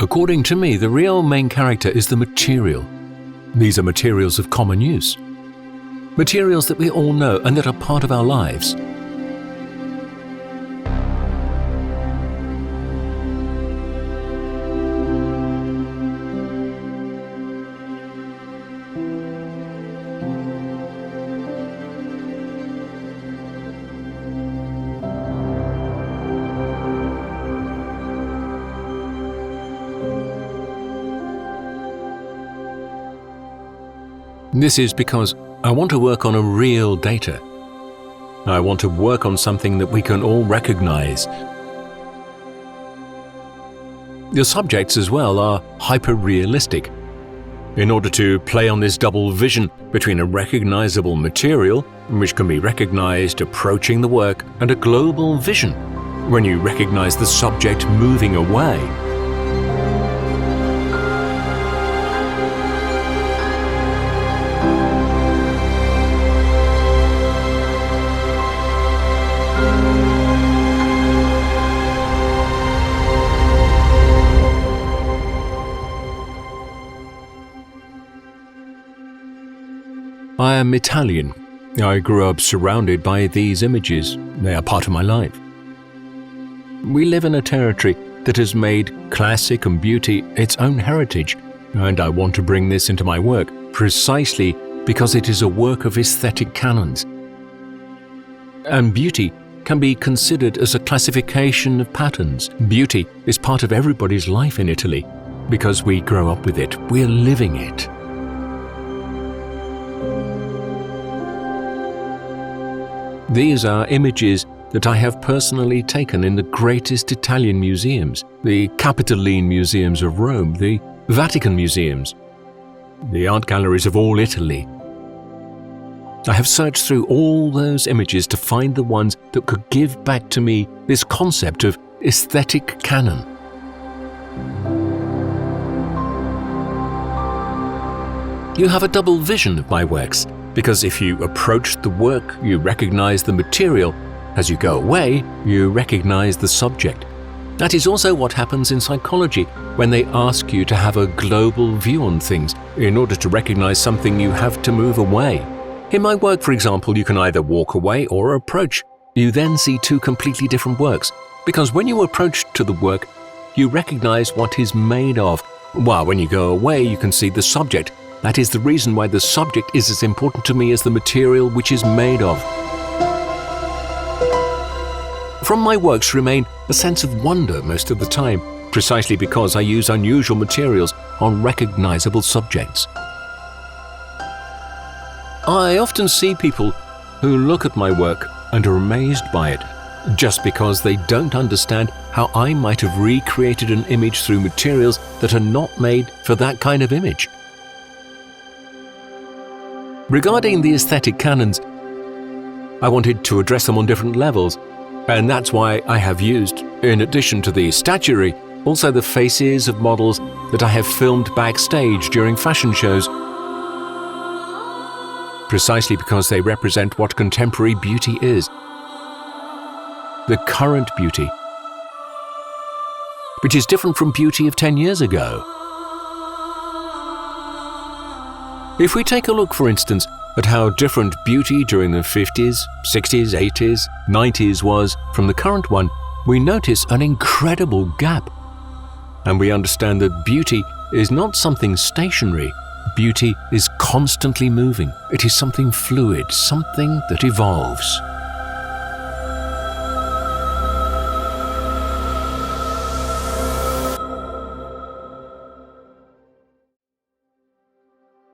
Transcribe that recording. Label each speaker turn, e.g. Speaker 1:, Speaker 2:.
Speaker 1: According to me, the real main character is the material. These are materials of common use. Materials that we all know and that are part of our lives. This is because I want to work on a real data. I want to work on something that we can all recognize. The subjects as well are hyper-realistic. In order to play on this double vision between a recognizable material, which can be recognized approaching the work, and a global vision, when you recognize the subject moving away. I am Italian. I grew up surrounded by these images. They are part of my life. We live in a territory that has made classic and beauty its own heritage, and I want to bring this into my work precisely because it is a work of aesthetic canons. And beauty can be considered as a classification of patterns. Beauty is part of everybody's life in Italy because we grow up with it. We're living it. These are images that I have personally taken in the greatest Italian museums, the Capitoline museums of Rome, the Vatican museums, the art galleries of all Italy. I have searched through all those images to find the ones that could give back to me this concept of aesthetic canon. You have a double vision of my works, because if you approach the work, you recognize the material. As you go away, you recognize the subject. That is also what happens in psychology when they ask you to have a global view on things. In order to recognize something, you have to move away. In my work, for example, you can either walk away or approach. You then see two completely different works, because when you approach to the work, you recognize what is made of, while when you go away, you can see the subject. That is the reason why the subject is as important to me as the material which is made of. From my works remain a sense of wonder most of the time, precisely because I use unusual materials on recognizable subjects. I often see people who look at my work and are amazed by it, just because they don't understand how I might have recreated an image through materials that are not made for that kind of image. Regarding the aesthetic canons, I wanted to address them on different levels, and that's why I have used, in addition to the statuary, also the faces of models that I have filmed backstage during fashion shows, precisely because they represent what contemporary beauty is. The current beauty, which is different from beauty of 10 years ago. If we take a look, for instance, at how different beauty during the 50s, 60s, 80s, 90s was from the current one, we notice an incredible gap. And we understand that beauty is not something stationary. Beauty is constantly moving. It is something fluid, something that evolves.